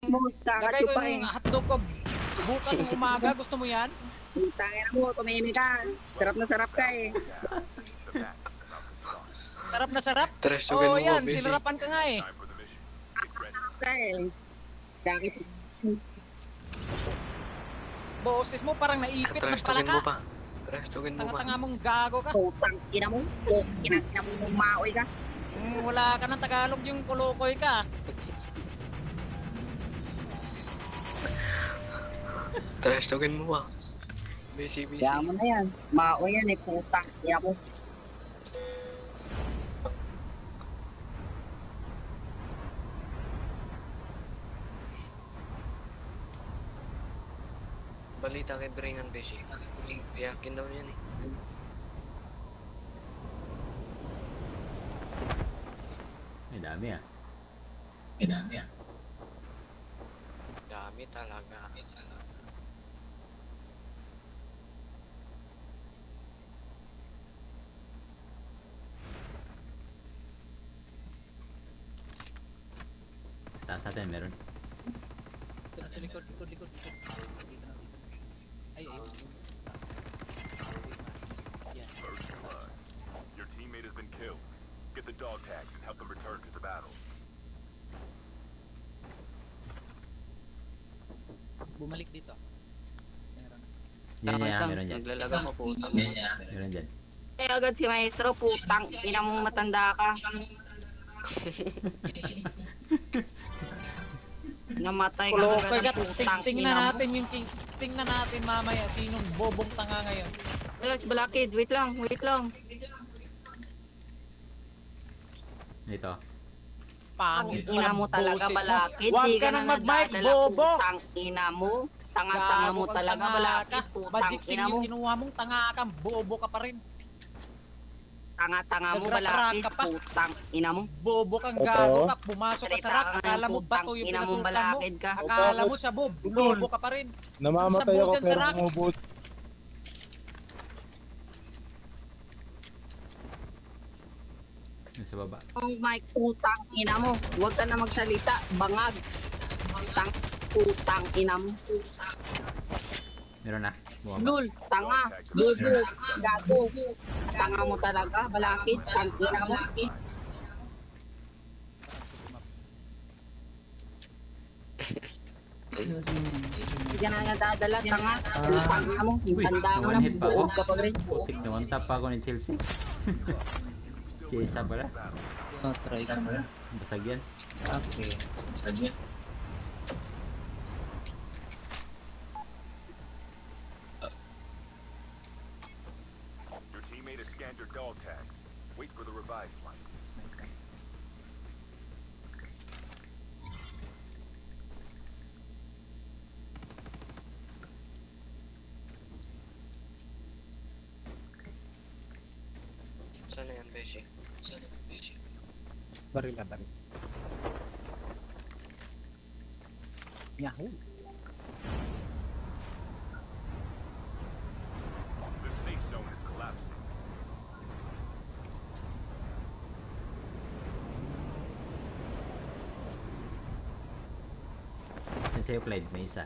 Lagay ko yung hotdog ko bukas ng umaga. Gusto mo yan? Tangina mo, tumimi ka. Sarap na sarap ka eh. Sarap na sarap? Tresugan Oo, mo, yan. Besi. Sinarapan ka nga eh. Sarap ka eh. Bakit? Boses mo parang naipit ng Tresugan mo palaka. pa. Tresugan mo pa. Tanga-tanga mong gago ka. Putang ina mo. Ina mo maoy ka. Wala ka ng Tagalog yung kulukoy ka. Tresugan mo pa. Besi. Kaya mo na yan. Maoy yan eh. Putang ina mo. Balita kay Bringan, Besi. Iyakin daw yan eh. May dami ah. Dami talaga. Sa taas natin meron. Likod. Ay. Yan. Your teammate has been killed. Get the dog tags and help them return to the battle. Bumalik dito. Meron. Meron dyan. Naglalaga mo po. Meron dyan. Eh agad si maestro. Putang ina mong matanda ka. Namatay ka Kulukoy ka. agad ng putang Tingnan ina mo. natin yung tingnan natin mamaya sinong bobong tanga ngayon. Ayun, si Balakid. Wait lang. Dito. Pangit Ina mo talaga, boses mo. Balakid. Huwag Di ka nang mag-mic, nadadala, bobo. Putang ina mo. Tanga-tanga mo Gago kang talaga, tanga Balakid. ka. Putang Magic ina mo. yung kinuha mong tanga ka. Bobo ka pa rin. Tanga-tanga mo, Nagraprak Balakid. ka pa. Putang ina mo. Bobo kang gago ka. Pumasok ka Salita sa rack. ka ng Akala mo putang bato yung ina mong pinasukan mo. Balakid ka. Akala mo sa bob. Bobo ka pa rin. Namamatay Sa ako Bulgan pero Tarak. umubot. Yung sa baba. Oh my putang ina mo. Huwag ka na magsalita. Bangag. Putang ina mo. Meron na. Bumaba. Lul, tanga. Bobo. Gago. Tanga mo talaga, Balakid. Tang ina mo. Hindi ka na nadadala, tanga. Putang ina mo. Yung Uy, tanda mo na. one hit pa ako. Buog ka pa rin. Putik na one tap pa ako ng Chelsea. Chesa pala. Try ka mo. Basag yan. Okay. Your teammate has scanned your dog tags. Wait for the revive flight. Saan na yan, Besi? Baril. Yahoo! The safe zone is collapsing. Yan sa'yo, Clyde. May isa.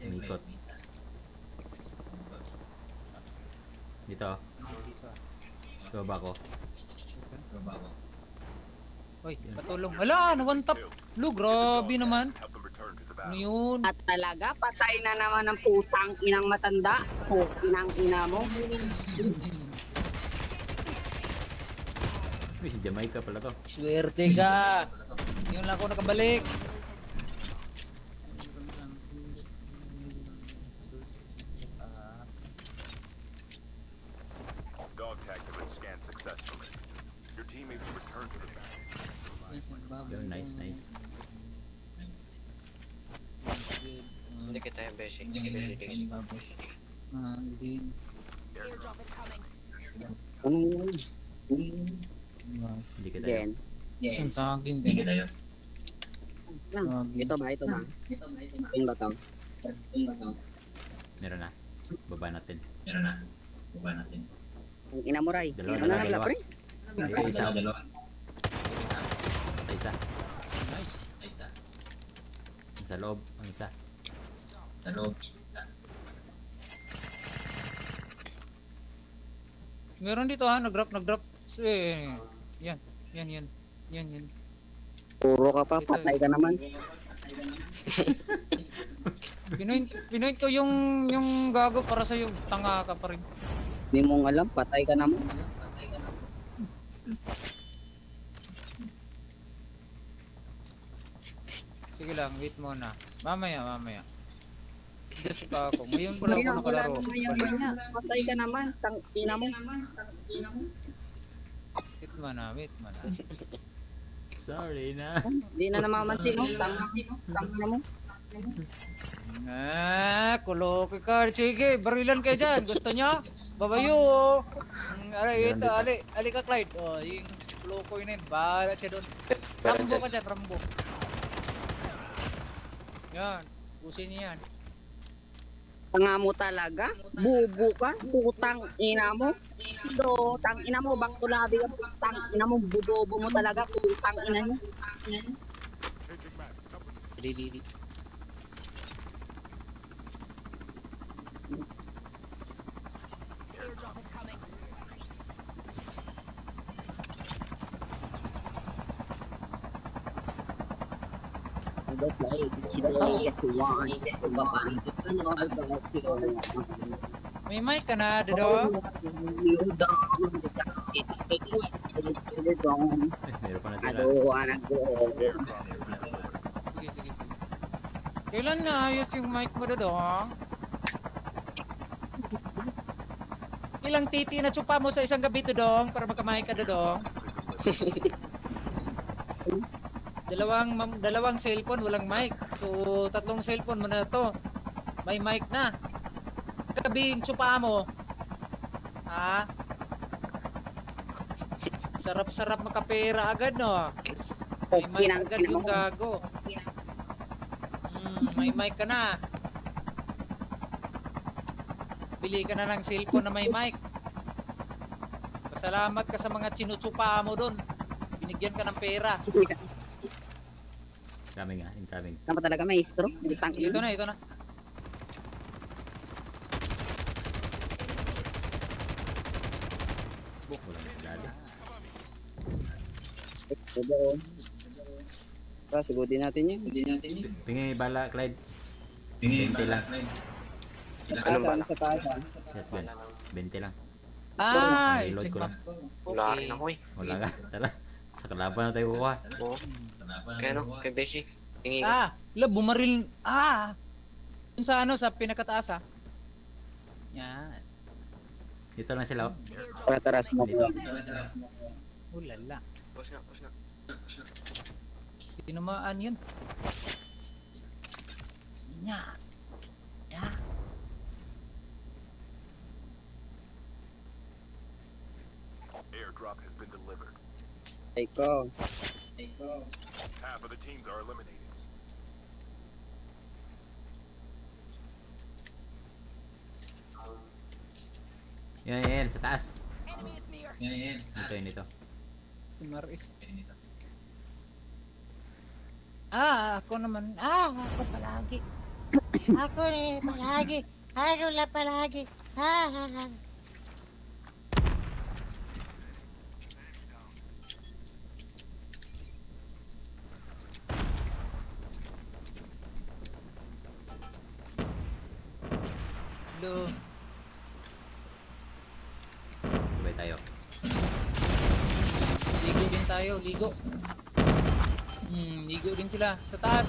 Umikot. Dito. Sa baba ko. Hoy, patulong. Hala, na-one tap. Lu, grabe naman. Help them return to the Ano battle. yun? At talaga, patay na naman ng putang inang matanda. Inang ina mo. Uy, si Jamaica pala to. Swerte ka. Yun lang ako nakabalik. Dog tags have been scanned successfully. Your teammate will return to the battle. Yun, nice. Hindi kita yan, Besi. Airdrop is coming. Hindi kita Again. yun. Ang taging din. Ito ba? Yung ba to? Meron na. Baba natin. Ang ina mo, Ray. Dalawa. pre? Dito isa. Patay isa. Sa loob, ang isa. Meron dito ha, nag-drop. Yan. Puro ka pa, patay ka naman. Pinoint ko yung gago para sa yung tanga ka pa rin. Hindi mong alam, patay ka naman. Sige lang, wait muna. Mamaya. Just pa ako. Ngayon ko lang ako nakalaro. Patay ka naman, tang ina mo. Wait muna. Sorry na. Hindi na namamansin mo, tang ina mo. Kulo ka. Sige, barilan kayo dyan. Gusto nyo? Babayo. Ali ka Clyde. Yung kulo ko yun. Bahala siya doon. Rambo ka dyan, Rambo. Yan. Pusin niya yan. Tanga mo talaga? Bubo ka? Putang ina mo? Do, tang ina mo, bang tulabi ka? Tang ina mo, bubobo mo talaga, putang ina mo. Changing map. Cover me. Airdrop is coming. May mic ka na, Dodo. Meron pa natira. Sige. Kailan naayos yung mic mo, Dodo? Ilang titi na tsupa mo sa isang gabi, Dodong, para magka-mic ka, Dodong? Dalawang cellphone, walang mic. So, 3 cellphone mo na to. May mic na. Gabi yung tsupa mo. Ha? Sarap-sarap makapera agad, no? May mic agad yung gago. May mic ka na. Bili ka na ng cellphone na may mic. Pasalamat ka sa mga sinutsupa mo doon. Binigyan ka ng pera. Incoming. Tama talaga, maestro. Tang Ito ina. na. Walang dali. Sigutin natin yun. Tingin bala, Clyde. 20 lang. Anong bala? Sa taas. Shotgun. 20 lang. Ay! Reload ko lang. Wala rin ako eh. Wala ka. Tara. Sa kalaban na tayo kukuha. Oo. Kaya no, kay Beshi. Hingi ka. Bumaril. Yun sa sa pinakataas Yan. Dito lang sila. Tara, smoke. Ulala. Push nga. Tinamaan yun. Yan. Airdrop has been delivered. Ikaw. Half of the teams are eliminated. Yan. Sa taas. Enemy is near. Ito. Maris. Ako naman. Ako palagi. Ako palagi. Ako lang palagi. Hello. Sabay tayo. Ligo din tayo, ligo. Ligo din sila sa taas.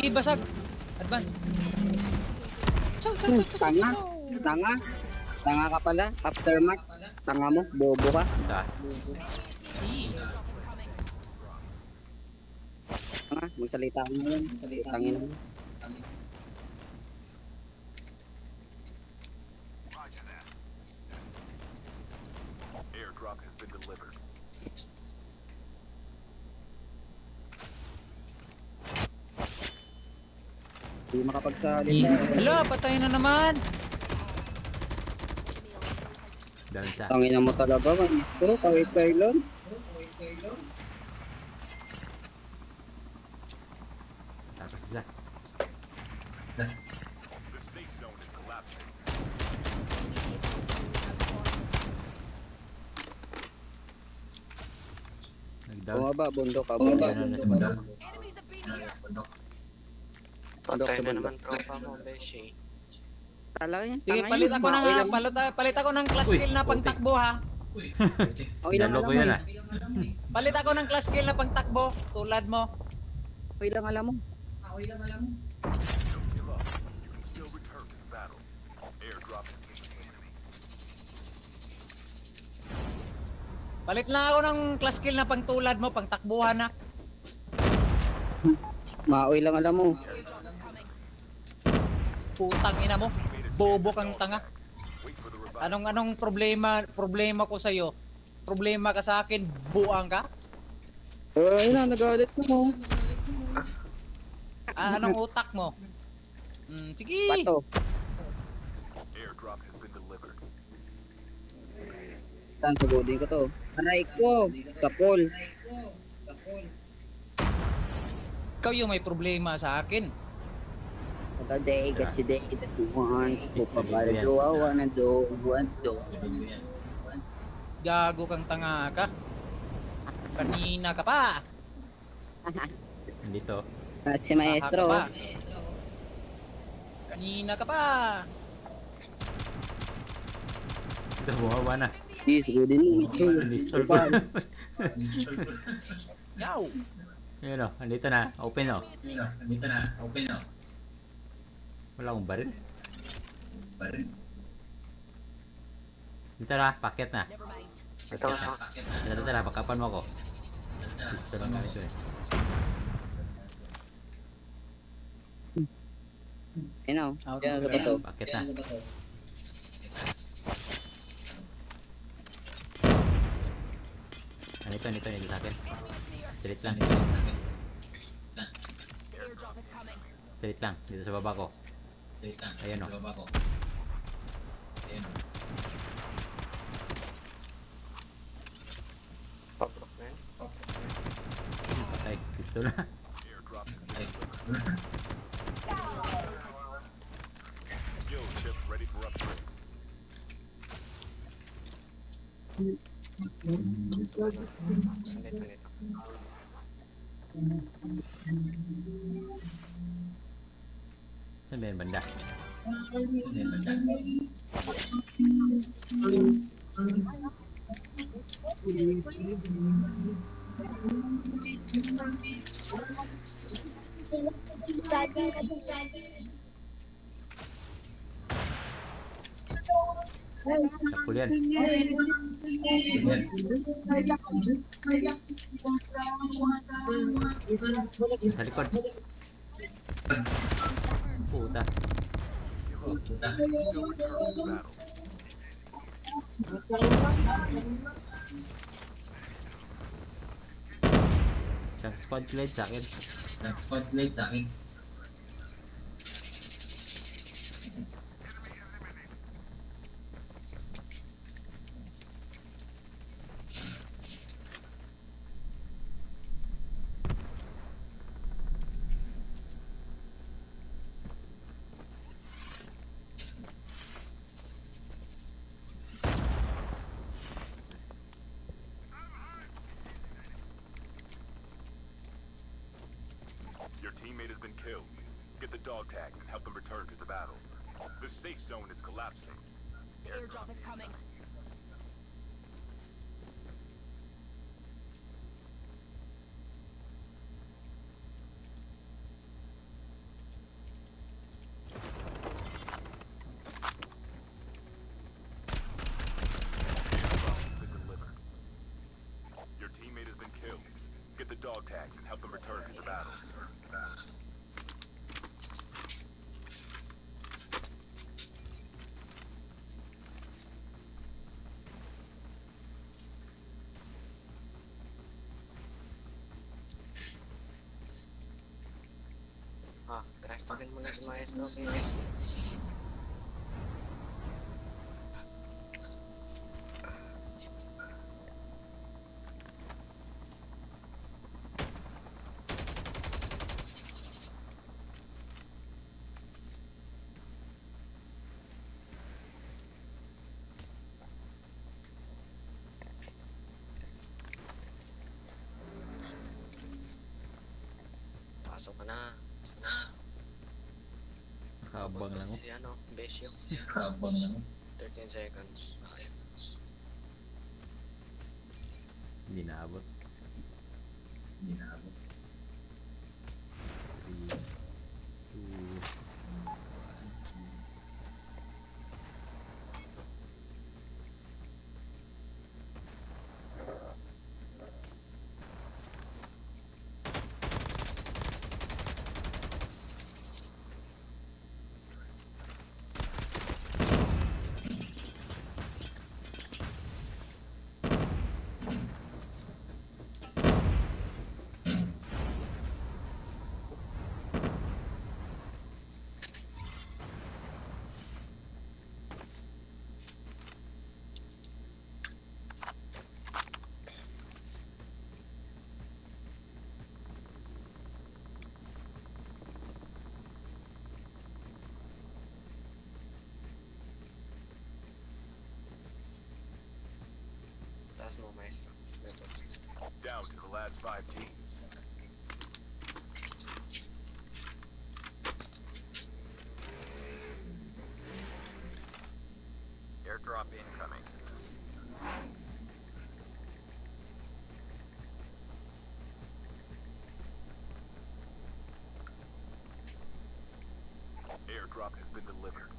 Basag. Advance. Chow. Tanga ka pala. Aftermath. Tanga mo, bobo ka. Ito Tanga, magsalita ka ngayon. Tangin mo. Airdrop has been delivered. Hindi makapagsalita. Hello, patay na naman. Down sa. Tangin mo talaga, maestro. Kahit kailan. Tapos isa. The safe zone is collapsing. Nag-down. Bumaba, bundok ka. Ganun na sa bundok. Enemies have been here. Patay sa na bundok. naman tropa mo, Beshi. Talaga yan. Sige, tanga palit yan. ako ng Maoy lang. palit ako ng class Uy, skill na putik. pangtakbo ha. Maoy lang Sinalo alam ko mo yun eh. ah. Palit ako ng class skill na pangtakbo tulad mo. Maoy lang alam mo. Don't give up. You can still return to the battle. Airdrop has been completed. Palit na ako ng class skill na pangtulad mo, pangtakbuhan na. Maoy lang alam mo. Putang ina mo. Bobo kang tanga. Wait for the revival. Anong problema ko sa iyo? Problema ka sa akin, buang ka? Ay na, nagalit mo. Anong utak mo? Sige. Bato. Airdrop has been delivered. Saan sagodin ko to? Aray ko. Kapol. Ikaw yung may problema sa akin. Today, got today that you want. Kupabala do, I wanna do, want do. Gago kang tanga ka. Kanina ka pa. Nandito. At si maestro. Aha ka pa. Kanina ka pa. Ito, bumaba na. Yes, sagodin mo. Install ko. Yaw. Yun o, andito na. Open o. Wala akong baril. Dito na, packet na. Never mind. Ito nga. Tara, pagkapan mo ako. Pistol lang gamit ko eh. Ayun o. Out Yan of sa bato. Packet na. Nito sa akin. Straight lang. Airdrop is coming. Straight lang. Dito sa baba ko. Ayan o. Pabrok na yun. Patay. Pistol na. Airdrop has been delivered. Skill chip ready for upgrade. Nandito. Saan ba yan banda? Sakul yan. Sa likod. Puta. Still return to the battle. Isang squad blade sa akin. Your teammate has been killed. Get the dog tags and help them return to the battle. The safe zone is collapsing. The airdrop is coming. Been delivered. Your teammate has been killed. Get the dog tags and help them return to the battle. Trash talkin mo na si Maestro. Guys. Pasok ka na. Nakabang lang oh. Si ano, Besyo. 13 seconds. Hindi naabot. 3, 2, Taas mo, maestro. Down to the last 5 teams. Airdrop incoming. Airdrop has been delivered.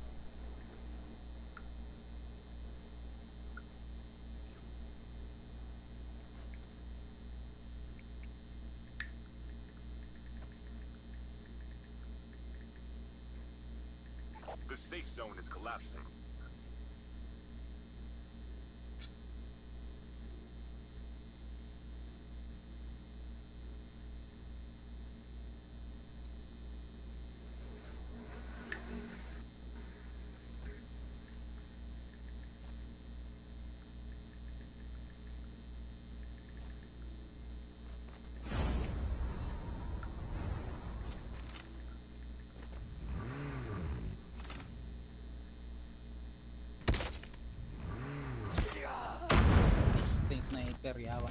The safe zone is collapsing. Sniper yawan.